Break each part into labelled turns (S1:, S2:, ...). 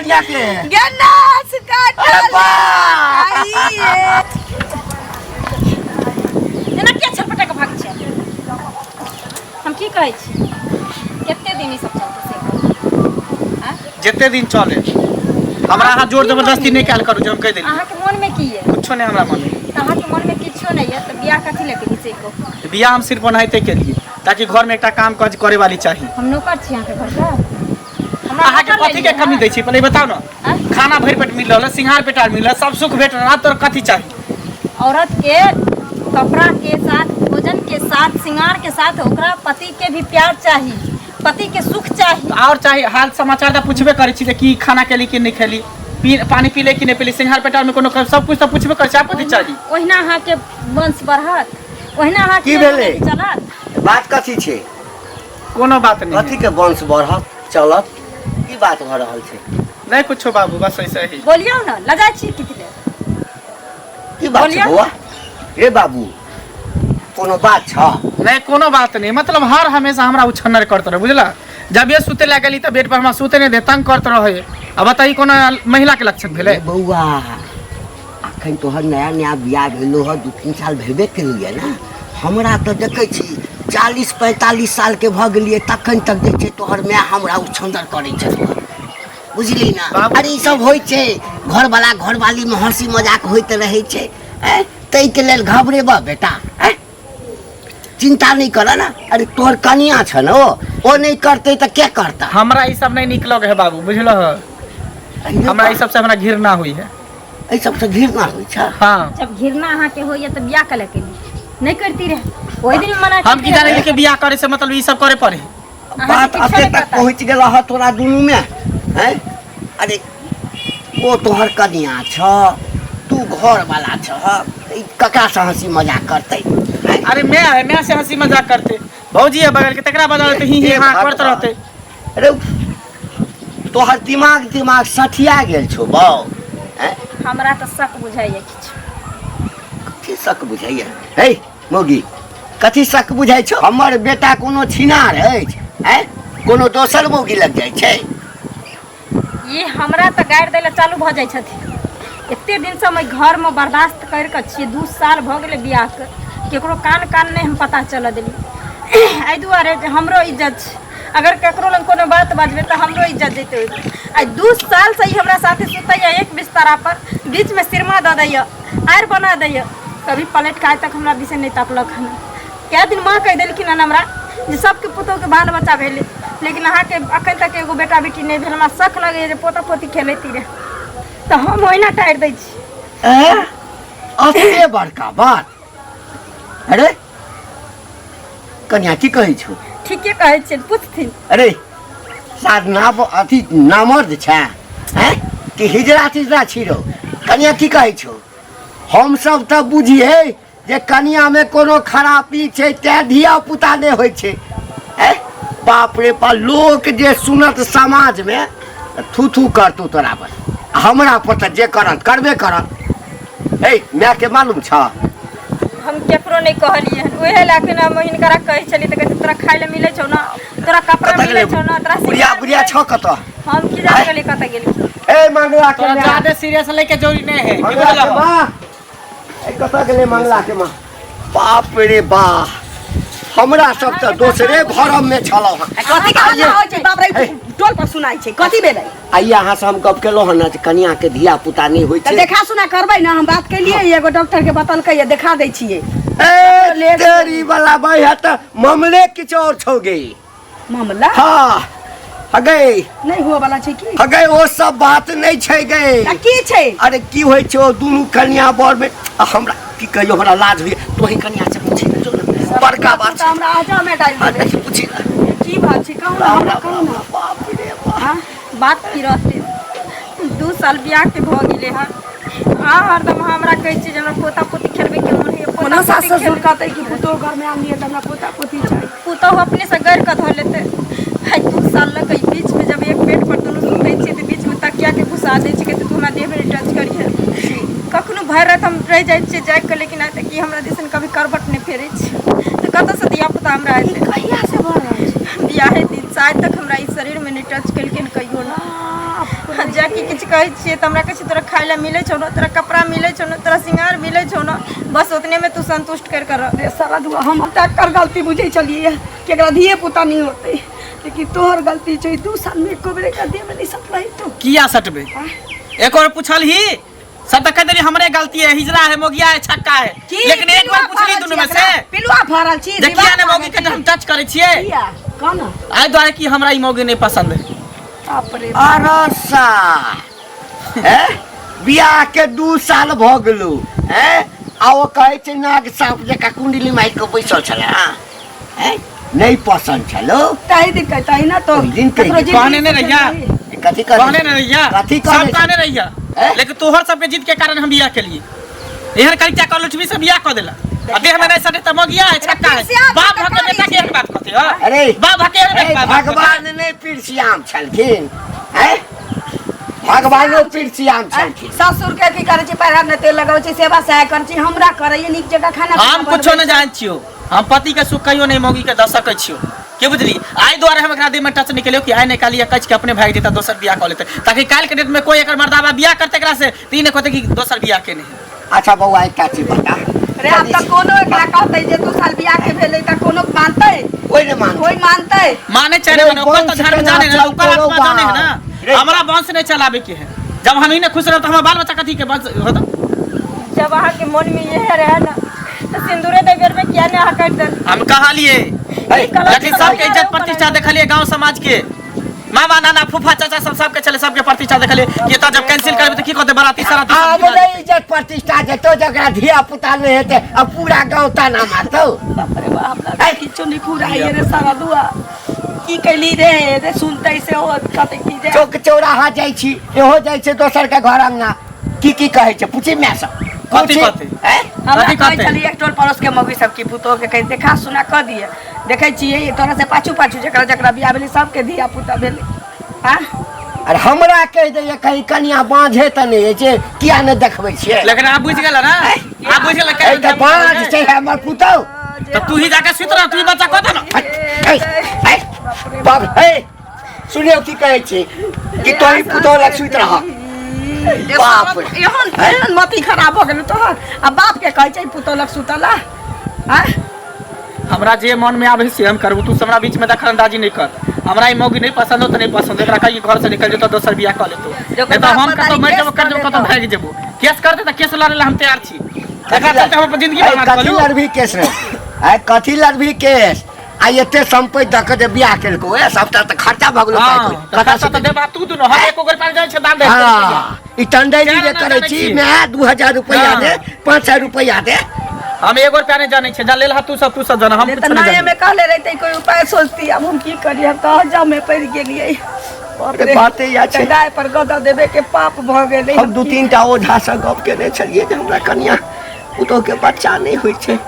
S1: कन्या के
S2: गन्नास काटल एना के छटपटा के भाग छै हम की कहै छी केते दिन ई सब चलते से हां
S1: जते दिन चले हमरा हाथ जोर जबरदस्ती नहीं कैल करू हम कह देली
S2: अहाँ के मन में की है
S1: कुछो नहीं हमरा मन में
S2: अहाँ के मन में किछो नहीं है तो बियाह कथि लेके घिचे को
S1: बियाह हम सिर्फ बनाइते के लिए ताकि घर में एकटा काम काज करे वाली चाहिए
S2: हम नौकर छी अहाँ के घर का
S1: अहाँ के कथि के कमी दै छी पहले बताओ ना खाना भर पेट मिल रहल सिंगार पेटार मिल रहल सब सुख भेट रहल तोर कथि चाहिए
S2: औरत के कपड़ा के साथ भोजन के साथ सिंगार के साथ ओकरा पति के भी प्यार चाहिए पति के सुख चाहिए
S1: और चाहिए हाल समाचार दा पूछबे करै छी कि खाना के लिए कि नहीं खेली पानी पीले कि नहीं पीले सिंगार पेटार में कोनो सब कुछ तो पूछबे करै छी आपको चाहिए
S2: ओहिना अहाँ के वंश बढ़त ओहिना अहाँ
S3: की भेले
S2: चलत
S3: बात कथी छै
S1: कोनो बात नहीं
S3: कथी के वंश बढ़त चलत की बात भ रहल छै
S1: नहीं कुछो बाबू बस ऐसे ही
S2: बोलियो ना लगा छी कितने
S3: की बात छै बउआ रे बाबू कोनो बात छ
S1: नहीं कोनो बात नहीं मतलब हर हमेशा हमरा उछन्नर करत रहे बुझला जब ये सुते ला गेली त बेड पर हमरा सुते नहीं दे तंग करत रहे अब बताई कोनो महिला के लक्षण भेले
S3: बउआ अखन तोहर नया नया बियाह भेलो ह 2-3 साल भेबे केलिए ना हमरा तो देखे छी 40-45 साल के भ गेलिए तखन तक जे छै तोहर माय हमरा उछन्नर करै छै बुझली ना अरे ई सब होय छै घर वाला घरवाली में हंसी मजाक होइत रहे छै तै के लेल घबरेबा बेटा चिंता नहीं करा ना अरे तोहर कनिया छ न ओ नहीं करते तो क्या करता
S1: हमरा ई सब नहीं निकलो है बाबू बुझलो हमरा ई सब से हमरा घृणा हुई है
S3: ई सब से घृणा होई छ
S1: हां
S2: जब घृणा अहाँ के होय त बियाह कले के नहीं करती रहे ओइ दिन मना
S1: हम की जाने के बियाह करे से मतलब ई सब करे पड़े
S3: बात अते तक पहुंच गेला ह तोरा दुनू में हैं अरे वो तोहर कनिया छ तू घर वाला छ ककरा से हंसी मजाक करते
S1: अरे मैं से हंसी मजाक करते भौजी है बगल के तकरा बजा देते ही हां करत रहते
S3: अरे तोहर दिमाग सठिया गेल छो बाऊ हैं
S2: हमरा त शक बुझाइए किछ
S3: कथी शक बुझाइए हे मोगी कथी शक बुझाइ छो हमर बेटा कोनो छिनार अछि हैं कोनो दोसर मोगी लग जाय छै
S2: ये हमरा त गाड़ देला चालू भ जाय छथि एते दिन से मैं घर में बर्दाश्त कर के छी 2 साल भ गेले बियाह के केकरो कान नहीं हम पता चल देली आई दुआरे हमरो इज्जत अगर केकरो लंग कोनो बात बाजबे त हमरो इज्जत देते आई 2 साल से ही हमरा साथे सुतैया एक बिस्तरा पर बीच में सिरमा द दैया आर बना दैया कभी प्लेट खाए तक हमरा दिसे नहीं तापलक हम क्या दिन मां कह देलखिन हमरा जे सबके पुतो के बाल बच्चा भेले लेकिन अहाँ के अखन तक एगो बेटा बेटी नहीं भेल हमरा शक लगे जे पोता पोती खेलैती रे त हम ओहिना टाइर दै छी
S3: अते बड़का बात अरे कन्या की कहै छो
S2: ठीके कहै छै पूछथिन
S3: अरे साथ ना अथी नामर्द छै हैं कि हिजरा तिजरा छिरो कन्या की कहै छो हम सब त बुझिए जे कन्या में कोनो खराबी छै ते धिया पुता ने होय छै बाप रे बा लोक जे सुनत समाज में थू थू करतू तोरा पर हमरा पर त जे करत करबे करत हे मैं के मालूम छ
S2: हम केकरो नहीं कहलिए ओहे लाके ना हम इनकरा कहै छली त कहते तोरा खाइ ले मिलै छौ ना तोरा कपड़ा मिलै छौ ना तोरा
S3: बुढ़िया छ कत
S2: हम की जान गेली कत गेली
S3: ए मंगला के
S1: तोरा ज्यादा सीरियस लेके जोरी नहीं है
S3: मंगला के मां ए कत गेले मंगला के मां बाप रे बा हमरा सब त दोसरे घर में छलो
S4: कथी का होय छै बाप रे टोल पर सुनाई छै कथी भेलै
S3: आइए अहाँ से हम गप केलो हन कन्या के धिया पुता नहीं होय
S4: त
S3: छै
S4: देखा सुना करबै ना हम बात केलिए एगो डॉक्टर के बतलकै देखा दै छियै
S3: ए तेरी वाला भाई है त मामले किछ और छौ गे
S4: मामला
S3: हां हगे
S4: नहीं हुआ वाला छै की
S3: हगे ओ सब बात नहीं छै गे
S4: त की छै
S3: अरे की होय छै ओ दुनु कन्या बर में हमरा की कहियो हमरा लाज होय तोही कन्या से पूछी जो बड़का बात
S4: हमरा आजा में डाल दे
S3: अच्छा पूछी
S4: की बात छै कहू ना हमरा कहू ना
S3: बाप रे बाप
S2: हां बात की रहते 2 साल बियाह के भ गेले हां हां हरदम हमरा कहै छी जे हमरा पोता पोती खेलबे के मन है
S4: कोनो सास ससुर कहते कि पुतो घर में आनी है त हमरा पोता पोती चाहिए
S2: पुतो अपने से गैर क धो लेते है 2 साल लग गई बीच में जब एक पेट पर दोनों सुतै छी त बीच में तकिया के घुसा दै छी के तू हमरा देह में टच करिए कखनो भर रात हम रह जाय छी जाग के लेकिन आते कि हमरा दिसन कभी करबट नहीं फेरै छी त कत से दिया पुता हमरा आते
S4: कहिया से बढ़ रहल छै
S2: बियाहे दिन शायद तक हमरा इस शरीर में नहीं टच कलके कहियो ना तोरा की किछु कहै छियै तऽ हमरा कहै छी तोरा खाय ला मिलै छौ ना, तोरा कपड़ा मिलै छौ ना, तोरा श्रृंगार मिलै छौ ना, बस उतने में तू संतुष्ट कर कर रह।
S4: रे सारा दुआ हम कर गलती बुझे चलिए कि एकरा धिए पुता नहीं होते, लेकिन तोहर गलती छै। 2 साल में एको बेर का दे में नहीं सपलाई तो
S1: किया सटबे? एक और पूछल ही सब तो कह देली हमरे गलती है, हिजरा है, मोगिया है, छक्का है, लेकिन एक बार पूछली दोनों में से
S4: पिलुआ फरल छी
S1: देखिए ने मोगी के हम टच करे छिए
S4: कौन
S1: आइ द्वारे कि हमरा ई मोगी नहीं पसंद है।
S4: बाप रे
S3: अरसा हैं बियाह के 2 साल भ गेलू हैं आ ओ कहै छै नाग साँप जका कुंडली मारि के बैसल छले हैं नहीं पसंद छलो
S4: ताही दिन कहता है ना तो
S3: ओहि दिन कहि
S4: ककरो जिंदगी
S1: कहने नहीं
S4: से
S1: रहिया
S4: चल
S3: कथी
S1: कहने नहीं रहिया
S3: कथी
S1: सब कहने रहिया
S3: हैं?
S1: लेकिन तोहर सबके जिद के कारण हम बियाह के लिए एहन करिया कॉलेज से बियाह कर देला। अबे हमें नहीं सटे त मोगिया है, छक्का है, बाप भके बेटा के एक बात कहते हो।
S3: अरे
S1: बाप भके एक बात
S3: भगवान ने पिरसियाम छलखिन हैं भगवानो पिरसियाम छलखिन।
S4: ससुर के की करे छी, पैर में तेल लगावे छी, सेवा सहाय करे छी, हमरा करे ये नीक जगह खाना
S1: हम कुछो न जान छियो, हम पति के सुख कहियो नहीं मोगी के द सकै छियो के बुझली। आइ द्वारे हम एकरा देह में टच निकलियो कि आइ निकालिया कच के अपने भाग देता दोसर बियाह कर लेते, ताकि काल के डेट में कोई एकर मर्दावा बियाह करते एकरा से तीन कहते कि दोसर बियाह के नहीं।
S3: अच्छा बउआ एकटा चीज बता
S4: रे अब तक कोनो एकरा कहते जे 2 साल बियाह के भेले त कोनो मानते
S3: कोई नहीं मान
S4: कोई मानते
S1: माने चाहे माने ओकर तो धर्म जाने ना, ओकर आत्मा जाने है ना। हमरा वंश नहीं चलावे के है, जब हम ही ने खुश रह तो हमारा बाल बच्चा कथी के वंश होता।
S2: जब अहाँ के मन में यह रहे ना तो सिंदूरे दे बेर में किया ने अहाँ काट दे।
S1: हम कहलिए लेकिन सबके इज्जत प्रतिष्ठा देखलिए, गांव समाज के मामा नाना फूफा चाचा सब सबके चले, सबके प्रतिष्ठा देखलिए। ये तो जब कैंसिल करबे तो की कहते बराती सराती
S3: अब नहीं इज्जत प्रतिष्ठा देतो जकरा धिया पुता नहीं हेते अब पूरा गांव ताना मारतो।
S4: बाप रे बाप हमरा किछो नहीं पूरा ये रे सारा दुआ की कैली रे सुनते से हो कते की जे
S3: चौक चौराहा जाई छी एहो जाई छै दोसर के घर अंगना की कहै छै पूछी मैं सब
S1: कथी कहते
S3: हैं
S4: हमरा
S1: कथी
S4: कहै
S1: कहते?
S4: छली एक टोल पड़ोस के मौगी सब की पुतो के कहि देखा सुना क दिए, देखै छियै तोरा से पाछू पाछू जकरा जकरा बियाह भेलै सबके धिया पुता भेलै। हां
S3: अरे हमरा कह दे कहीं कनिया बांझे त नहीं छै किया न देखबै छियै।
S1: लेकिन आप बुझ गेल ना, आप बुझ गेल
S3: ए त बांझ छै हमर पुतो
S1: तो तू ही जाके सुत रह, तू ही बच्चा कह दे ना।
S3: बाप हे सुनियो की कहै छै कि तोही पुतो लग सुत रह। बाप रे
S4: एहन मती खराब भ गेल तोहर आ बाप के कहै छै पुतो लग सुतला। हां
S1: हमरा जे मन में आवे से हम करबू, तू हमरा बीच में दखल अंदाजी नहीं कर। हमरा ई मौगी नहीं पसंद हो तो नहीं पसंद, एकरा कहीं घर से निकल जेतो दोसर बियाह कर लेतो, नहीं तो हम कतो मर जब कर जब कतो भाग जेबो। केस करते त केस लड़े हम तैयार छी, एकरा चलते हम अपन जिंदगी बर्बाद कर
S3: कथी
S1: लू।
S3: लड़भी केस रे आइ कथी लड़भी केस आ एते संपत्ति दक जे बियाह केलको ए सबटा त खर्चा भ गेलो
S1: हां
S3: पाइ
S1: कथा से त देबा तू दुनो, हम एको गोर पाइ जाय छै दान दे।
S3: हां ई टंडई जे करे छी मैं 2000 रुपया दे 500 रुपया दे
S1: हम एगो रुपया नहीं जाने छे, जान लेल तू सब जान, हम कुछ
S4: त
S1: नहीं
S4: नए
S1: जाने।
S4: में कहले रहते कोई उपाय सोचती, अब हम की करिए कह जा में पड़ गेलिए।
S3: अरे बाते या छै
S4: गाय पर गदा देवे के पाप भ गेले।
S3: हम 2-3 टा ओझा से गप केने छलिए जे हमरा कनिया पुतो के बच्चा नहीं होय छै,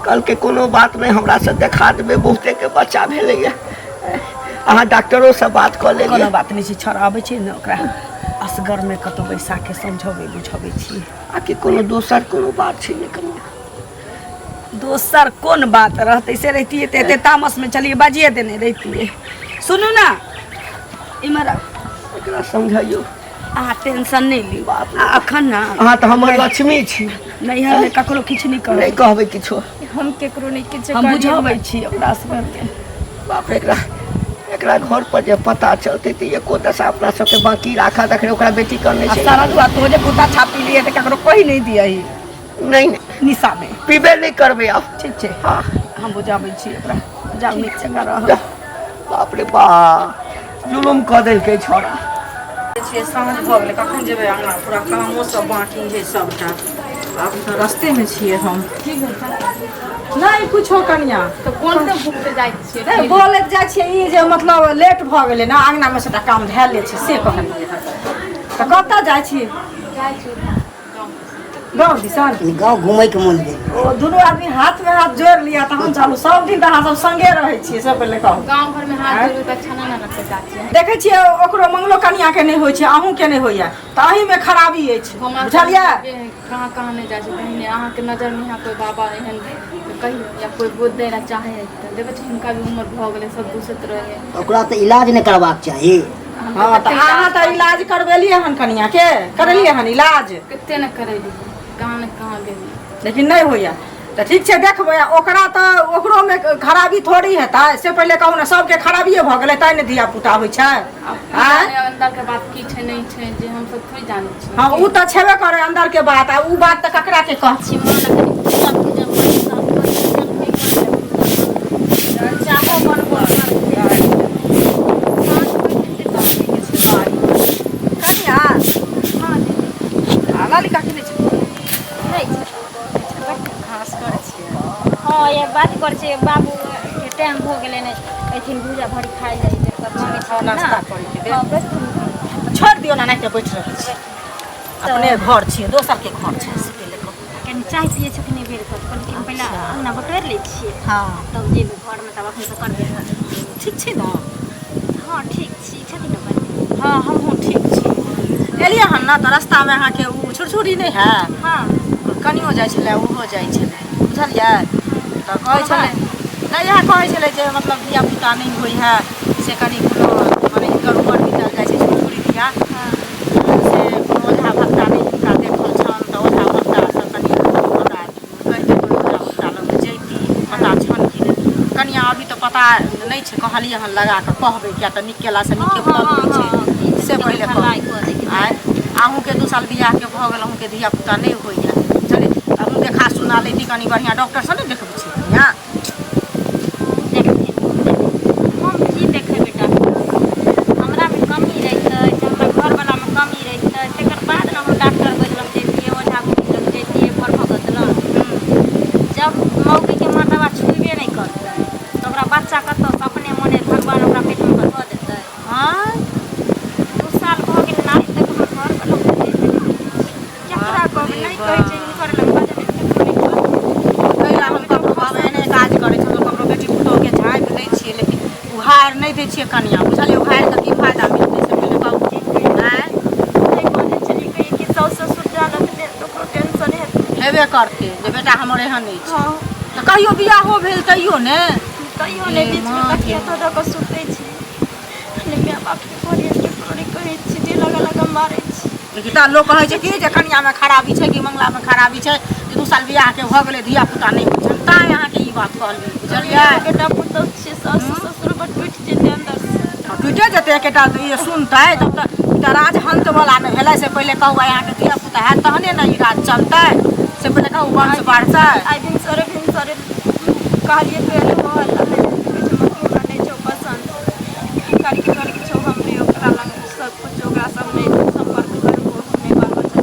S3: कल के कोनो बात नहीं हमरा से देखा देबे बहुते के बच्चा भेलैया। अहाँ डॉक्टरों से बात कर लेलिए
S4: कोनो बात नहीं छै, छड़ाबै छै न ओकरा असगर में कतो बैसा के समझाबै बुझाबै छी।
S3: आ कि कोनो दोसर कोनो बात छै ने कनिया
S4: दोसर कोन बात रहते से रहती है ते तामस में चलिए बाजिए देने रहती है। सुनू ना इमरा
S3: एकरा समझाइयो
S4: आ टेंशन नहीं ली अखन ना
S3: अहाँ तो हमर लक्ष्मी छी,
S4: नहीं है ककरो किछ नहीं
S3: नहीं
S4: करे,
S3: कहबै किछो।
S2: हम केकरो नहीं किछु
S4: हम बुझाबै छी ओकरा असगर के।
S3: बाप रे एकरा घर पर जे पता चलते त एको दशा अपना सबके बाकी राखा देखरे ओकरा बेटी करने
S4: आ
S3: छै।
S4: सारा दुआ तो जे पुता छापी लिए त ककरो कोई नहीं दियही
S3: नहीं
S4: निशा में
S3: पीबे नहीं करबे अब।
S4: ठीक छै।
S3: हाँ
S4: हम बुझाबै छी ओकरा जाउ नीक जगह रह।
S3: बाप रे बाप जुलुम कऽ देलकै छोड़ा।
S5: छे साँझ भऽ गेलै कखन जेबै अंगना, पूरा कामो सब बाकी है सबटा, आब तऽ रस्ते में छियै हम।
S6: नहीं कुछो कनिया तो कोन से भूखते जाय छियै
S4: नहीं
S6: बोले जाय छियै ई जे मतलब लेट भ गेलै ना, अंगना में सबटा काम धैल ले छै से कहलियै त कतऽ जाय छी?
S5: जाय छी
S6: गाँव दिसन
S3: गाँव घूमै के मन भेल
S6: ओ दुनू आदमी हाथ में हाथ जोड़ लिया तहन चालू, सब दिन त अहाँ सब संगे रहै छियै से पहिले कहू।
S5: गांव भर में हाथ जोड़ के छाना ना रखते जाती है।
S6: देखै छियै ओकरो मंगलो कनिया के नहीं होइ छै, अहूँ के नहीं होइया, त अहीं में खराबी अछि बुझलियै।
S5: कहाँ कहाँ नहीं जाय छै बहिने, अहाँ के नजर में यहाँ कोई बाबा एहन कही या कोई गोद दे ला चाहे त देखै छी हुनका भी उम्र भ गेलै, सब दूसत रहे।
S7: ओकरा तो इलाज नहीं करबाक चाहिए।
S6: हाँ तो अहाँ तो इलाज करवेलिए हन कनिया के करलिए हन इलाज
S5: कते न करैली कहाँ न कहाँ गेली
S6: लेकिन नहीं होइया तो ठीक छै देखबै ओकरा तो ओकरो में खराबी थोड़ी हेतै से पहले कहू ने सबके खराबिए भऽ गेलै तै ने धिया पुता होइ छै
S5: अंदर के बात की छै नहीं छै जे हम सब थोड़ी जानै छी
S6: हाँ उ तो छेबे करे अंदर के बात आ उ बात तो ककरा के कह छी
S2: चाहो बनबो
S6: कनिया हाँ लाली काकी नहीं छै
S2: घास करै छियै हाँ ये बात करै छियै बाबू के टाइम हो गेलै ने एथिन भूजा भरी खाइ जाइ छै तब मांगे छै
S6: नाश्ता करै के दे
S2: हाँ बस
S6: छोड़ दियो ना नहीं बैठ रहल छी अपने घर छियै दोसर के घर छै से पहले
S2: कनि चाय पिए छै कि नहीं बेर कर लेकिन पहले अंगना बटोर लै छियै
S6: हाँ
S2: तब जेबै घरमे तब अखन से करबे
S6: ठीक छै ना
S2: हाँ ठीक छी छथिन ने बड़ी
S6: हाँ हमहूँ ठीक छी एलियै हन ना तो रास्ता में अहाँ के उ छुरछुरी नहीं है
S2: हाँ
S6: कनियो जाइ छलै ओहो जाइ छलै बुझलियै तऽ कहै छलै नहि इएह कहै छलै जे मतलब धिया पुता नहि होइ है से कनि कोनो मने हिनकर उमर बीतल जाइ छै छुरछुरी धिया से कोनो ओझा भक्ता नहि हिनका देखल छन तऽ ओझा भक्ता सब कनि हमरा कहि देबै ओझा भक्ता लग जैती पता छन कि नहि कनिया अभी तऽ पता नहि छै कहलियै हन लगा कऽ कहबै किया तऽ नीक केलासँ नीके फल होइ छै से पहिले कहबै आइ अहूँके 2 साल बियाह के भऽ गेल अहूँके धिया पुता नहि होइए चले अहूँ देखा सुना लेती कनि बढ़िआँ डॉक्टर से नहीं देखबै छी बढ़िआँ
S2: हम की देखै बेटा हमरामे कमी रहितै हमरा घरवलामे कमी रहितै तकर बाद ने हम डॉक्टर बजलक जैतियै ओझा बुझलक जैतियै फल भगत लग जब मौगीके मातावा छुबे नहीं करतै तऽ ओकरा बच्चा कतऽ अपने मोने भगवान ओकरा पेटमे धऽ देतै
S6: हाँ
S2: 2 साल भऽ गेल नारी तक हमर घरवला केकरा कहबै नहीं कहै छै हिनकर लग
S6: कैला हम ककरो बाबा एहने काज करै छै ककरो बेटी पुतोहके झाँपि दै छियै लेकिन उहार नहीं दै छियै कनिया बुझलियै उहार के की फायदा मिलतै से पहिले कहू हेबे करतै जे बेटा हमर एहन नहि छै तऽ कहियो बियाहो भेल तैयो ने
S2: तैयो नहि बीचमे तकिया धऽ दऽ कऽ सुतै छी खाली माय बापके कहलियै केकरो नहि कहै छी जे लगा लगा मारै छी
S6: लेकिन तऽ लोक कहै छै कि जे कनियामे खराबी छै कि मंगलामे खराबी छै जे 2 साल बियाहके भऽ गेलै धिया पुता नहि होइ छै तैँ अहाँके ई बात कहलियै बुझलियै
S2: बेटा पुतहु छियै सासु ससुर बड़ टूटि जेतै अंदर से
S6: टूटे जेतै एकेटा ई सुनतै जब तक ई राज हंतवला नहि भेलै से पहिले कहू अहाँके धिया पुता हैत तहने ने ई राज चलतै से पहिले कहू वंश बढ़तै
S2: आइ भिनसरे कहलियै पेड़ हो हमरा नहि छौ पसन्द करी छौ हमरे ओकरा लग सब कुछ ओकरा सब नहि संपर्क करबो नहि बाल बच्चा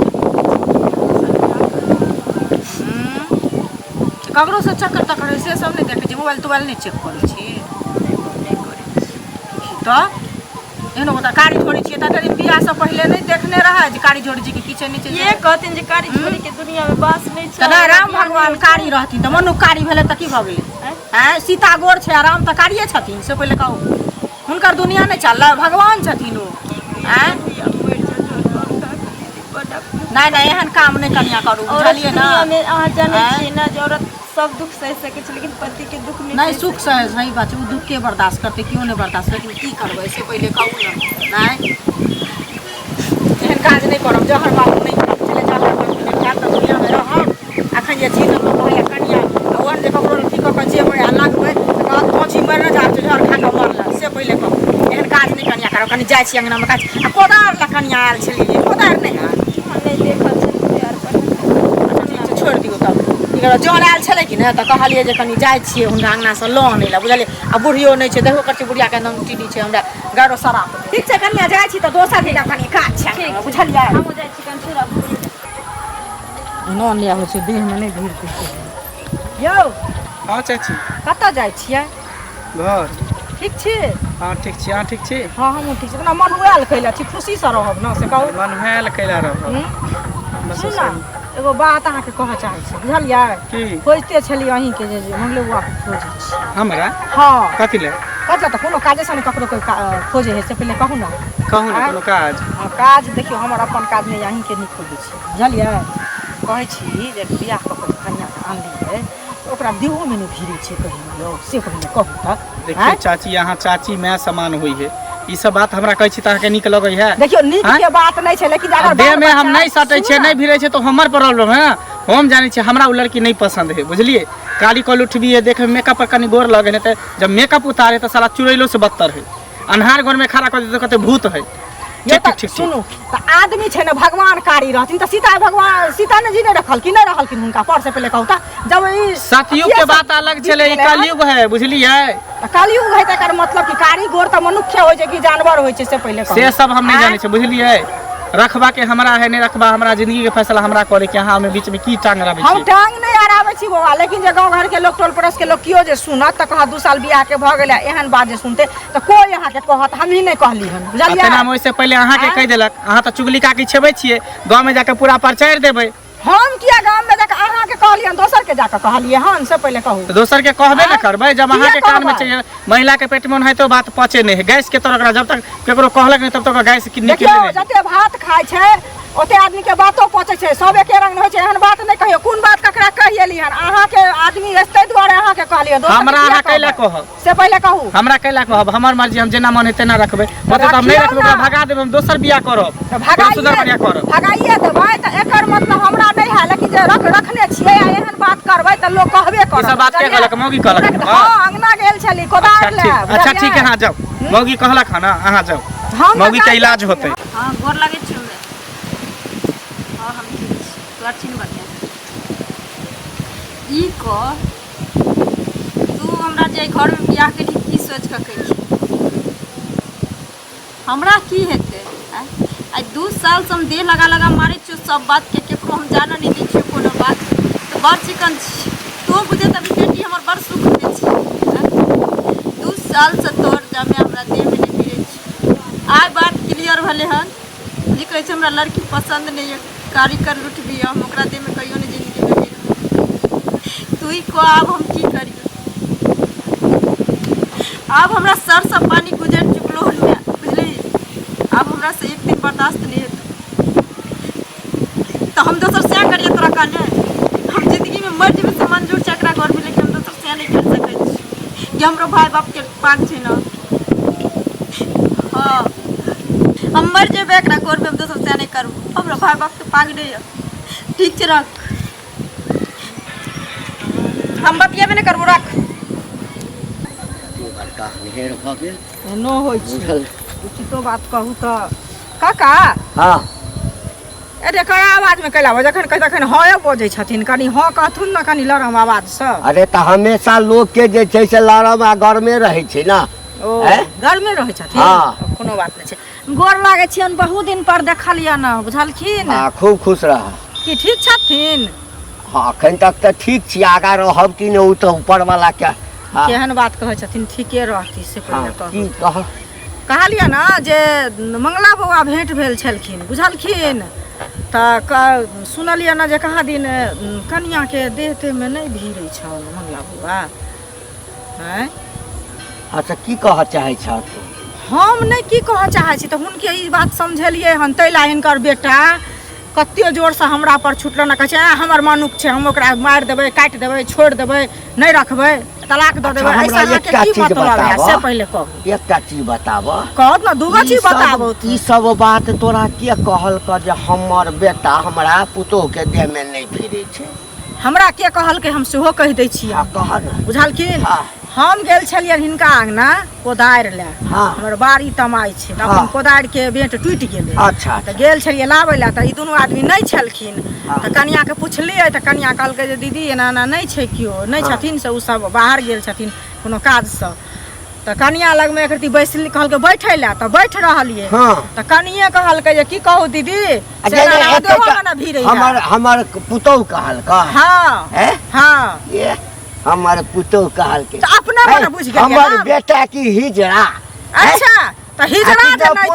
S6: ककरो से चक्कर तक्कर से सब नहीं देखै छी मोबाइल तोबाइल नहीं चेक करै छी तो एहनो बता कारी छोड़ी छियै तऽ दिन बियाह से पहले नहीं देखने रहे जे कारी छोड़ी जी के किछे नीचे
S2: ये कहथिन जे कारी छोड़ी के दुनिया में बास नहीं छै
S6: तऽ राम भगवान कारी रहथिन तऽ मनु कारी भेलै तऽ की भऽ गेलै हैं सीता गोर छै राम तऽ कारिये छथिन से पहिले कहू हुनकर दुनिया नहीं चललै भगवान छथिन ओ हैं नहीं नहीं एहन काम नहीं कनिया करू बुझलियै ना
S2: में अहाँ जानै छियै ना जे औरत सब दुख सह सकै छै लेकिन पति के दुख
S6: नहीं सुख सहे सही बात छै ओ दुख के बर्दाश्त करते क्यों नहीं बर्दाश्त लेकिन की करबै से पहिले कहू ना नहीं एहन काज नहीं करब जहर बाबू नहीं करब चले जा तऽ दुनिया में रहब अखन जे चीज लोग कहैया कनिया ओहन जे ककरो अथी कऽ कऽ जेबै आ लगबै तऽ कहत पाँची मरि न जाब जहर खा कऽ मरल से पहिले कहू एहन काज नहीं कनिया करब कनि जाइ छी अंगना में काज आ कोदार ला कनिया आयल छलियै कोदार नहीं है
S2: नहीं देखल छै प्यार पर
S6: छोड़ दियौ तब जन आयल छलै कि ने तऽ कहलियै जे कनि जाइ छियै हुनका अङ्गनासँ लऽ आनै लए बुझलियै आ बुढ़ियो नहीं छै देखो कर छै बुढ़ियाके एकदम टीडी छै हमरा गारो सराप ठीक छै कनिया जाइ छी तऽ दोसर दिन कनि काज छै बुझलियै
S2: हम जाइ छी कनि छोरा बुढ़ी
S6: न लिया होइ छै देहमे नहि भीड़ कुछ यौ
S1: हाँ चाची
S6: कतऽ जाइ छियै
S1: घर
S6: ठीक छी
S1: हाँ ठीक छी अहाँ ठीक छी
S6: हाँ हमहूँ ठीक छी अपना मन उएल कैला छी खुशीसँ रहब ने से कहू
S1: मन भेल कैला रहब
S6: सुन ना एगो बात अहाँके कहऽ चाहै छी बुझलियै
S1: की
S6: खोजते छलियै अहीँके जे मंगलौआके खोजै छी
S1: हमरा
S6: हाँ
S1: कथी ले
S6: कतऽ तऽ कोनो काजे से ककरो कोई खोजे है से पहिले कहू ना
S1: कहू ने कोनो काज
S6: काज देखियौ हमर अपन काज नहीं अहीँके नहीं खोजै छी बुझलियै कहै छी जे बियाह कऽ कऽ कनियाके आनलियै ओकरा देहोमे नहि भिड़ै छै कहियो यौ से पहिले कहू तऽ
S1: देखिए चाची यहाँ चाची माय समान हुई है ई सब बात हमरा कहै छी त अहाँके नीक लगै है?
S4: देखियो नीक
S1: हाँ?
S4: के बात नहीं छै, लेकिन अगर
S1: देह में
S4: बाल
S1: हम
S4: बच्चा-
S1: नहीं सटै
S4: सुनू
S1: छै,
S4: ना,
S1: नहीं भिड़ै छै तो हमर प्रॉब्लम है। हम जानै छी हमरा उ लड़की नहीं पसंद है, बुझलिए? काली कल उठबी है, देखे में मेकअप पर कनी गोर लगे है, त जब मेकअप उतारे तो साला चुड़ैलो से बदतर है। अन्हार घर में खड़ा कर दे तो कहते भूत है।
S4: ये
S1: ठीक
S4: त
S1: ठीक ठीक
S4: सुनू त आदमी छै न भगवान कारी रहथिन त सीता ने जी ने रखल कि नहीं रखल कि हुनका पर से पहले कहू त जब ई
S1: सतयुग के बात अलग छले, ई कलयुग है, बुझलिए?
S4: कलयुग है तकर मतलब कि कारी गोर त मनुष्य होइ छै कि जानवर होइ छै से पहले कहू।
S1: से सब हम नहीं जाने छे, बुझलिए? रखबा के हमरा है, नहीं रखबा हमरा जिंदगी के फैसला हमरा करे के। यहाँ हमें बीच में की टांग रहा
S4: हम टांग नहीं अराबै छी बाबा, लेकिन जे गांव घर के लोग टोल पड़ोस के लोग कियो जे सुनत त कहा 2 साल बियाह के भ गेलै एहन बात जे सुनते त कोई यहाँ के कहत, हम ही नहीं कहली हन, बुझलियै?
S1: नाम ओइसे पहले अहाँ के कह देलक, अहाँ तो चुगली काकी छेबे छिए, गांव में जाके पूरा प्रचार देबै।
S4: हम किया गांव में जाके अहाँ के कहलियै हन, दोसर के जाके कहलियै हन, से पहले कहू।
S1: तो दोसर के कहबे न करबै, जब अहाँ के
S4: किया
S1: कान में
S4: कहबै?
S1: चाहिए महिला के पेट में है तो बात पचे नहीं है। गैस के तरह जब तक केकरो कहलक नहीं तब तक गैस की निकले
S4: देखियो
S1: नहीं।
S4: जते भात खाय छै ओते आदमी के बातो पचे छै, सब एके रंग होइ छै, एहन बात नहीं कहियो। कोन बात ककरा कहिएली हन? अहाँ के आदमी एते दुआरे अहाँ के कहलियै, दोसर
S1: हमरा
S4: के किया
S1: अहाँ कैला
S4: कहबै?
S1: कहब,
S4: से पहले कहू।
S1: हमरा कैला कहब, हमर मर्जी, हम जेना मन है तेना रखबै। मतलब हम नहीं
S4: रखियौ
S1: रखबै,
S4: ना।
S1: ओकरा भगा देबै, हम दोसर बियाह करब,
S4: त
S1: सुंदर बढ़िया करब।
S4: भगाइए देबै त एकर मतलब हमरा नहीं है, लेकिन जे रखने छियै आ एहन बात करबै त लोग कहबे
S1: ई
S4: करत।
S1: सब बात के कहलक, मौगी कहलक?
S4: हां अंगना गेल छली कोदार ले।
S1: अच्छा ठीक है, हाँ जाओ, मौगी कहलक है ना, अहाँ जाओ,
S4: हम
S1: मौगी के इलाज होते।
S6: हाँ गोर लगे छी हमें। और हम ठीक छी, तोहर चिन्ह बढ़िया ई को तू हमरा जे घर में बियाह के की सोच के कही? हमरा की हेते? आई 2 साल से हम देह लगा लगा मारे छी सब बात के, केकरो हम जाना नहीं दी छी कोनो बात। तो बड़ चिकन छी तो बुझे तब बेटी हमर बड़ सुख दे छी। 2 साल से तोर जामे हमरा देह में नहीं भिड़े छी। आइ बात क्लियर भले हन, जे कहै छै हमरा लड़की पसंद नहीं है, कारी कर लुटबी, हम ओकरा देह में कहियो नहीं जिंदगी में भिड़े। तू ही को आब हम की करियो? अब हमरा सर से पानी गुजर चुकलो हन, बुझली? अब हमरा से एक दिन बर्दाश्त नहीं है तो हम दोसर से करिए तोरा कहले? हम जिंदगी में मर जेबे से मंजूर छै एकरा घर में, लेकिन हम दोसर से नहीं कर सकै छी कि हमरो भाई बाप के पाग छै ना। हाँ हम मर जेबे एकरा घर में, हम दोसर से नहीं करू, हमरो भाई बाप के पाग नहीं है। ठीक छै रख, हम बतियेबे नहीं करबो, रख।
S3: बड़का हेर भ गेल,
S4: नो होइ छै।
S3: बुझल?
S4: उचितो बात कहू त काका
S3: हाँ
S4: अरे कड़ा आवाज में कैला जखन कह तखन हाँ बजै छथिन, कनी हाँ कहथुन न कनी लरम आवाज से।
S3: अरे त हमेशा लोग के जे छै से लड़म आ गरमे रहै छै ना।
S4: ओ
S3: हैं?
S4: घर में रहै छथिन?
S3: हाँ।
S4: कोनो बात नहीं छै। गोर लागै छियन, बहुत दिन पर देखलियै न, बुझलखिन?
S3: हाँ खूब खुश रह।
S4: कि ठीक छथिन?
S3: हाँ अखन तक त ठीक छी, आगा रहब कि नहीं उ त ऊपर वाला के। हाँ
S4: केहन बात कहै छथिन? ठीके रहती से
S3: हाँ
S4: पहिले
S3: की
S4: कहू।
S3: कह?
S4: कहलियै न जे मंगला बौआ भेंट भेल छलखिन, बुझलखिन? त सुनलियै न जे कहाँ दिन कनिया के देहते में नहीं भिड़ै छल मंगला बौआ। हैं?
S3: अच्छा की कह चाहै छथ?
S4: हम नहीं की कह चाहै छी, त हुनके ई बात समझलियै हन, तैला हिनकर बेटा कते जोर से हमरा पर छुटल न, कहै छै हमर मनुख छै, हम ओकरा मारि देबै, काटि देबै, छोड़ि देबै, नहीं रखबै, तलाक दऽ देबै।
S3: अच्छा, हमरा
S4: ऐसा
S3: एकटा
S4: की
S3: चीज
S4: मतलब है
S3: बताबऽ।
S4: से पहले कहू।
S3: एकटा चीज बताब।
S4: कहत न दूगो चीज बताबो।
S3: ई सब बात तोरा के कहल क जे हमर बेटा हमरा पुतोह के देह में नहीं फिरै छै?
S4: हमरा के कहल के हम सेहो कह दै छियै,
S3: हाँ कह न।
S4: बुझलखिन?
S3: हाँ।
S4: हम गेल छलियन हिनका अंगना कोदारि ले।
S3: हाँ।
S4: हमर बाड़ी तमाई छै, त
S3: हाँ।
S4: अपन कोदारि के बेंट टूटि गेलै।
S3: अच्छा
S4: त गेल छलियै लाबै ला, त ई दुनू आदमी नहीं छलखिन।
S3: हाँ।
S4: त कनिया के पुछलियै, त कनिया कहलकै जे दीदी एना एना नहीं छै कियो, नहीं
S3: हाँ।
S4: छथिन से उ सब बाहर गेल छथिन कोनो काज से। त कनिया लग में एकरती बैसली, कहलकै बैठै ला, त बैठ रहलियै।
S3: हाँ।
S4: त कनिये कहलकै जे की कहू दीदी से
S3: जे
S4: ना
S3: ने
S4: देहो में ना भिड़ै
S3: हमर हमर पुतोह कहल क।
S4: हाँ
S3: हैं?
S4: हाँ।
S3: ये हमर पुतोह कहल के।
S4: त अपना मन बुझ गेलियै
S3: हमर
S4: ना।
S3: बेटा की हिजड़ा।
S4: अच्छा त हिजड़ा जे नहीं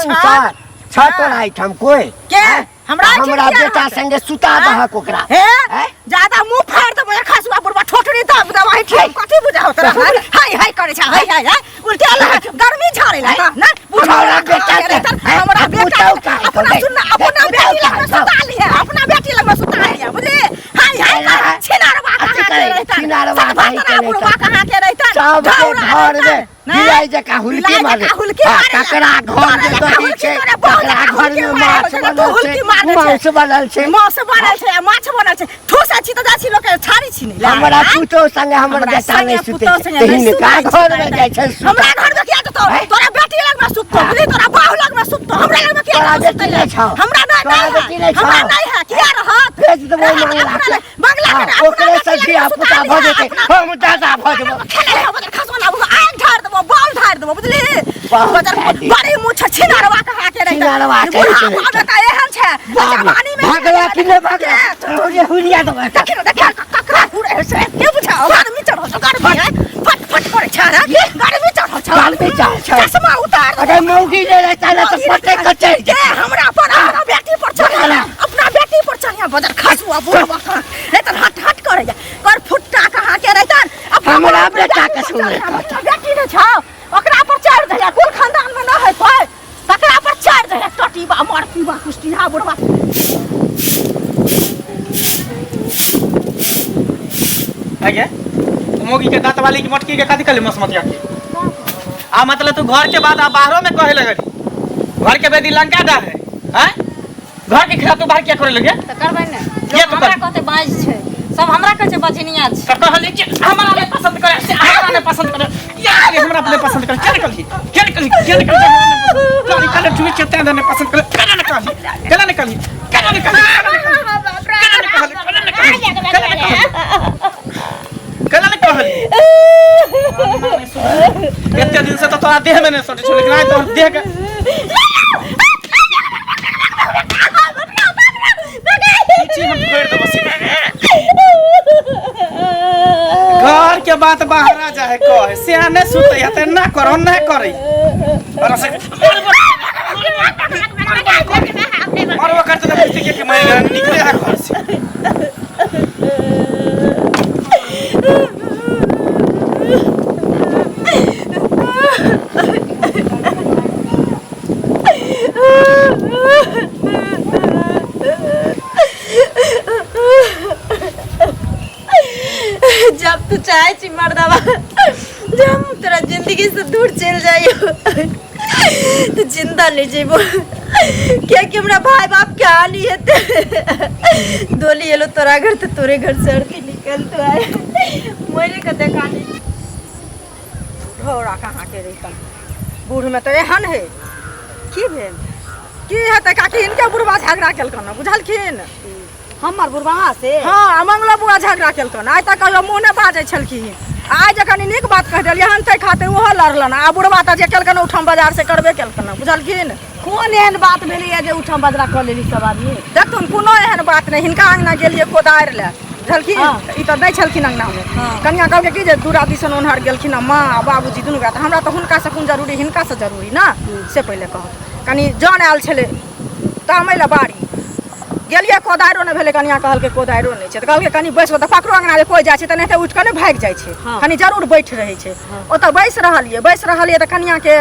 S4: छ
S3: तोरा ठाम कोई
S4: के हमरा के
S3: हमरा
S4: किया
S3: बेटा
S4: रहतै?
S3: संगे सुता
S4: हैं?
S3: दहक ओकरा।
S4: हे
S3: हैं?
S4: ज्यादा मुंह फाड़ देबो, खसुआ पुरबा ठोठरी दाब दवाई ठीक कथि बुझा होत रह? हाय हाय करे छ, हाय हाय हाय उल्टे अलग गर्मी झाड़े ला त ना बुझा
S3: हमरा बेटा के, हैं?
S4: हमरा बेटा
S3: पुतोह का
S4: अपना
S3: है,
S4: सुन अपना बेटी लग में सुता लिया, अपना बेटी लग में सुता लिया, बुझली? हाय हाय
S3: है।
S4: छिनारवा
S3: अथी
S4: कहां के
S3: करे,
S4: रहता?
S3: छिनारवा
S4: सतभतरा
S3: कहीं के
S4: बुढ़वा
S3: रहता।
S4: कहां के रहता?
S3: सब के घर में बिलाई जका हुलकी मारे ककरा घर में दही छै ककरा घर में माछ बनल छै
S4: माछ बनल छै ठोसा छी त जाछि लोक छाड़ी छी नहीं
S3: हमरा पुतो संगे हमर बेटा नहीं सुते हिनका घर में जाय छै
S4: हमरा घर में किया तो तोरा बेटी लग में सुततो बुझली तोरा बाहु लग में सुततो हमरा लग में किया
S3: बेटी नहीं छौ
S4: हमरा नहीं है किया रहत
S3: भेज देबो
S4: बंगला में
S3: ओकरे से बियाह पुता भ जेतै हम दादा भ जेबो
S4: खेले हो खसवन अब आग झाड़ देबो बाल झाड़ देबो बुझली बड़ी मुछ छिनारवा कहा के रही
S3: छिनारवा के
S4: बेटा एहन छै जवानी में
S3: भागला कि नहीं भागला ओरे हुलिया दबा
S4: देख ककरा हुरे से के बुझा गाड़ी में चढ़ो गाड़ी में फट फट करे छारा गाड़ी में चढ़ो
S3: गाड़ी में चढ़
S4: चश्मा उतार
S3: अरे मौगी ले रहता ना तो पटे कचै
S4: हमरा पर हमरा बेटी पर चढ़ अपना बेटी पर चढ़िया बदर खसुआ बुढ़वा का नहीं तो हट हट करे जा कर फुट्टा कहा के रहता
S3: हमरा बेटा के सुने
S4: बेटी ने छौ ओकरा पर चढ़ दे कुल खानदान में न है कोई तकरा पर चढ़ दे टटीबा मरतीबा कुष्टिया बुढ़वा
S1: आगे मोगी के दांत वाली की मटकी के कादी कले मसमतिया के आ मतलब तू घर के बाद आ बाहरों में कहे लगली घर के बेदी लंका दा है हैं घर के खिलाफ तू बाहर क्या करे लगे
S2: त करबै ने
S1: ये तो
S2: हमरा कहते बाज छै सब हमरा कहै छै बजनिया छै
S1: त कहली कि हमरा ने पसंद करे से हमरा ने पसंद करे यार हमरा अपने पसंद करे क्या निकली गाड़ी काले चुई चते ने पसंद करे कला निकली इतने दिन से तो तोरा देह में नहीं सोटे छोड़ लेकिन आज तो देह के घर के बात बाहर आ जाए कहे सियाने सुते या ना करो ना करे और से और वो करते ना किसी के मैं निकले है घर से
S6: जब तू चाहे छी मर्दवा जब तेरा जिंदगी से दूर चल जाइयो तो जिंदा ले जेबो क्या कि हमरा भाई बाप के हाली है दोली एलो तोरा घर तो तोरे घर से अड़के निकल तो आए मोरे के देखा नहीं
S4: ढोरा कहाँ के रही बूढ़ में तो एहन है की भेल की है त काकी इनके बुढ़वा झगड़ा केलकन बुझलखिन
S6: हमर बुढ़वा से
S4: हाँ मंगला बुआ झगड़ा केलकन आइ तक कहियो मुँह नहीं बाजै छलखिन आइ जखन नीक बात कह देलियै हन तै खाते ओहो लड़लन आ बुढ़वा त जे केलकन उठम बाजार से करबे केलकन बुझलखिन
S6: कौन एहन बात भेलै जे उठम बजरा कर लेली सब आदमी
S4: देखथुन कोनो एहन बात नहीं हिनका अंगना गेलियै कोदारि ले बुझलखिन ई त दै छलखिन अंगना में कनिया कहलकै कि जे दूरा दिसन ओनहर गेलखिन माँ आ बाबूजी दुनू गोटा हमरा त हुनका से कोन जरूरी हिनका से जरूरी ना से पहिले कह कनी जान आयल छलै तामै ला बाड़ी गेलियै कोदारिओ नहि भेलै कनिया कहलकै कोदारिओ नहि छै तऽ कहलकै कनि बैस तऽ पकड़ो अंगना जे कोइ जाइ छै तऽ नहि उठि कऽ नहि भागि जाइ छै कनि जरूर बैठ रहै छै ओतऽ बैस रहलियै तऽ कनियाके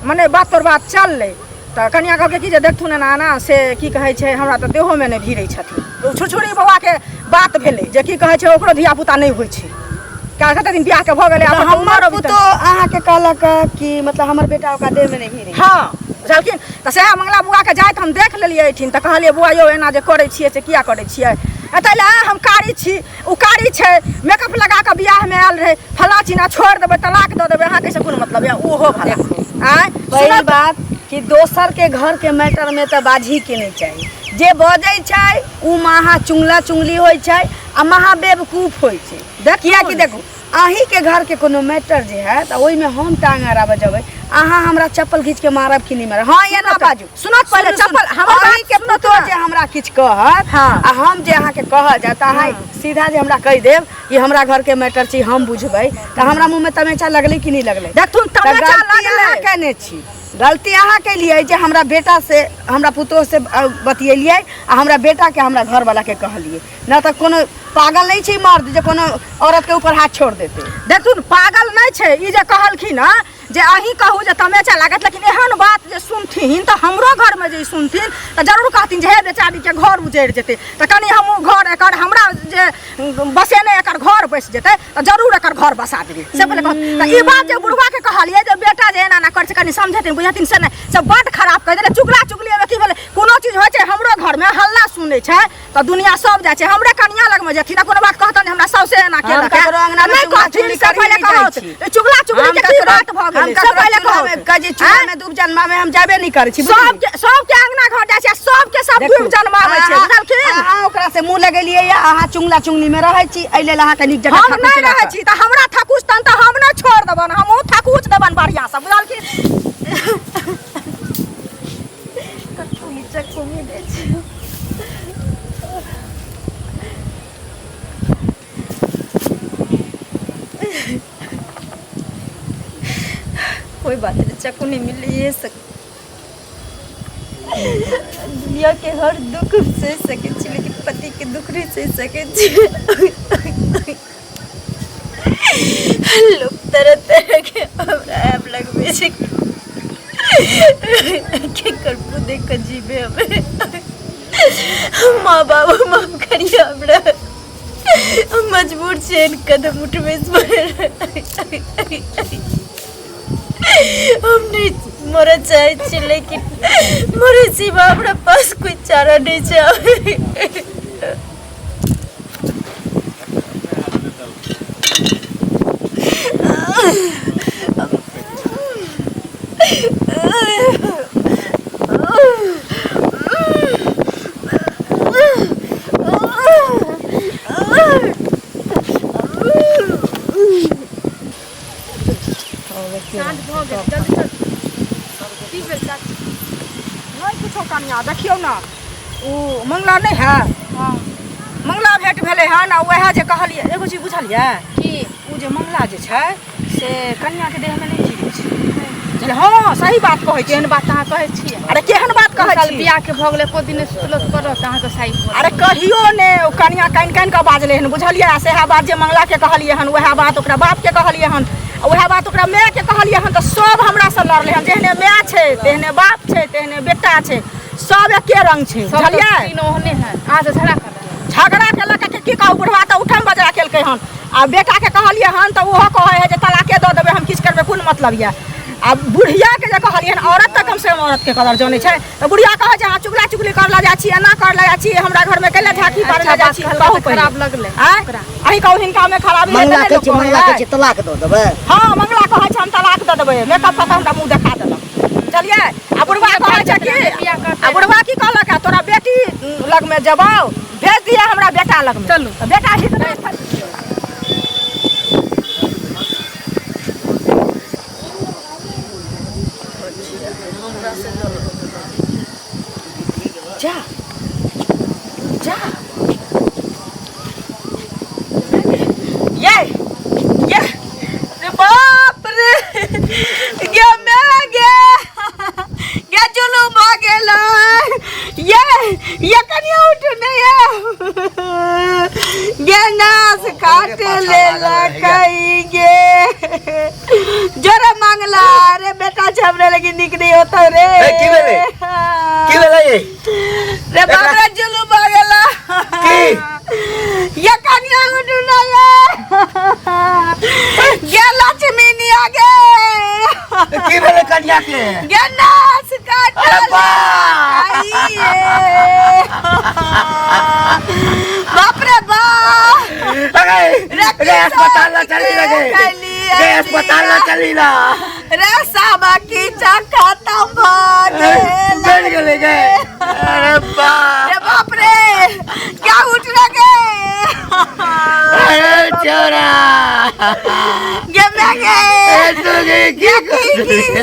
S4: मने बात तोर बात चललै तऽ कनिया कहलकै कि जे देखथुन एना से की कहै छै हमरा तऽ देहोमे नहि भिड़ै छथिन छुरछुरी बौआके बात भेलै जे की कहै छै ओकरो धियापुता नहि होइ छै कते दिन बियाहके भऽ गेलै
S6: हमर पुतो अहाँके कहलक कि मतलब हमर बेटा ओकरा देह में नहीं भिड़ै
S4: हाँ बुझलखिन तऽ सएह मंगला बुआके जाइत हम देख लेलियै एहिठिन तऽ कहलियै बुआ यौ एना जे करै छियै से किया करै छियै एतै लए हम कारी छी ओ कारी छै मेकअप लगा कऽ बियाहमे आयल रहै फला चीना छोड़ि देबै तलाक दऽ देबै अहाँके से कोन मतलब यऽ ओहो भला
S6: पहली बात कि दोसर के घर के मैटर में तो बाजी के नहीं चाहिए जे बजै छै उ महा चुंगला चुंगली होइ छै आ महा बेवकूफ होइ छै देखिए कि देखो अहीं के घर के कोनो मैटर जे है तो ओइ में हम टांग अड़ा बजबै अहाँ हमरा चप्पल खींच के मारब कि नहीं मारब हाँ ये ना बाजू
S4: सुनत पहले चप्पल हमरा
S6: के पुतो जे हमरा किछ कहत आ हम जे अहाँ के कहल जाता है सीधा जे हमरा कह देब कि हमरा घर के मैटर छी हम बुझबै त हमरा मुंह में तमेचा लगलै कि नहीं लगलै
S4: देखथुन तमेचा लागलै
S6: कहने छी गलती अहाँ के लिए जे हमरा बेटा से हमरा पुतो से बतियलियै आ हमरा बेटा के हमरा घर वाला के कहलियै ना तो कोनो पागल नहीं छै मर्द जे कोनो औरत के ऊपर हाथ छोड़ देते
S4: देखथुन पागल नहीं छै ई जे कहलखिन जे अहीं कहू जे तमेचा लागत, लेकिन एहन बात जे सुनथिन तो हमरो घर में जे सुनथिन तो जरूर कहथिन जे हे बेचारी के घर उजड़ जेते, तो कनी हम घर एकर हमरा जे बसेने एकर घर बस जेते तो जरूर एकर घर बसा देबे से पहले कह। तो ई बात जे बुढ़वा के कहलिए जे बेटा जे एना ना कर छै कनी समझथिन बुझथिन से नहीं सब बात खराब कह देले। चुगला चुगली में की भेले, कोनो चीज होय छै हमरो घर में हल्ला सुनै छै तो दुनिया सब जाय छै, हमरे कनिया लग में जेथिन कोनो बात कहतन जे हमरा सौसे एना केलक,
S6: ककरो अंगना में
S4: नहीं कहथिन से पहले कहत चुगला चुगली के की बात भ गेलै से पहले कहत
S6: कजी चूल्हा में डूब जन्मा में हम जाबे नहीं करै छी।
S4: सबके अंगना घर जाय छै, सबके सब डूब जन्माबै छै बुझलखिन।
S6: अहाँ ओकरा से मुंह लगेलिए या अहाँ चुंगला चुंगली में रहै छी, एहि लेल अहाँ कनी जगह
S4: हम नहीं रहै छी त हमरा थकुच तन त हम नहीं छोड़ देबन, हमहू थकुच देबन बढ़िया से बुझलखिन।
S2: चक्कू मिले छै कोई बात नहीं, चक्कू नहीं मिले ये सक दुनिया के हर दुख सह सके छी, लेकिन पति के दुख नहीं सह सके छी। लोग तरह तरह के हमरा ऐप लगबे छै के करबो देख के जीवे हमें। माँ बाबू माफ करिए हमरा, हम मजबूर छै कदम उठबे हम नहीं मरे चाहे छी, लेकिन मरे सिवा हमरा पास कोई चारा नहीं छै।
S4: नहीं कुछो कनिया देखियो ना ओ मंगला नहीं है, मंगला भेंट भेले है ना, वह जे कहलिए एगो चीज बुझलिए कि ओ जे मंगला जे छै से कन्या के देह में नहीं जीवे छै। हाँ सही बात कहै छै,
S2: केहन बात अहाँ कहै छियै?
S4: अरे केहन बात कहै
S2: साल
S4: छी?
S2: बियाह के भऽ गेलै एको दिन सुलत करत अहाँ के साई।
S4: अरे कहियो ने ओ कनिया काइन काइन के बाजले हन बुझलिए, सेहा बात जे मंगला के कहलिए हन वह बात ओकरा बाप के कहलिए हन, वह बात ओकरा माय के कहलिए हन, तो सब हमरा से लड़ले हन। जेहने माय छै तेहने बाप छै तेहने बेटा छै, सब एके रंग छै बुझलिए।
S2: तीनों ओहने है, अहाँ से झगड़ा कर
S4: झगड़ा केलक के की कहू, बुढ़वा तो उठम बजरा केलकै हन, आ बेटा के कहलिए हन तो ओहो कहै है जे तलाके दऽ देबै, हम किछु करबै कोन मतलब ये। आ बुढ़िया के जे कहलिए हन औरत तऽ कम से कम औरत के कदर जानै छै, तो बुढ़िया कहै छै अहाँ चुगला चुगली कर ला जाइ छी, एना कर ला जाइ छी, हमरा घर में कैले झांकी मारे ला जाइ छी, कहू
S2: खराब लगले
S4: अहीं कहू हिनका में खराबी
S3: मंगला के छै, मंगला के छै तलाक दऽ देबै।
S4: हाँ मंगला कहै छै हम तलाक दऽ देबै, मेकअप कऽ हमरा मुंह देखा देलक चलिए। आ बुढ़वा कहै छै कि आ बुढ़वा की कहलक है तोरा बेटी लग में जबाओ भेज दिया हमरा बेटा लग में,
S2: चलू
S4: बेटा ही तो जा जा ये रे बाप रे गे मैं गे चलो भागेला ये कनिया उठ नहीं गे नास काट ले लकाईगे जरा मंगला रे बेटा छमरे लगी निक नहीं होता रे।
S3: की भेले ये
S4: रे बाप रे चलो भागेला ये कनिया उठ नहीं गे लक्ष्मी नहीं आगे
S3: की भेले कन्या के
S4: गे नास काट बाप रे बाप
S3: रे अस्पताल ला चली लगे, रे अस्पताल ला चली ला
S4: रे साबा की चक्का तम
S3: बैठ गए गए। अरे
S4: रे बाप रे क्या उठ लगे
S3: अरे चोरा
S4: ये मैं गए
S3: तो की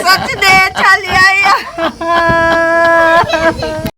S4: सच दे चलिए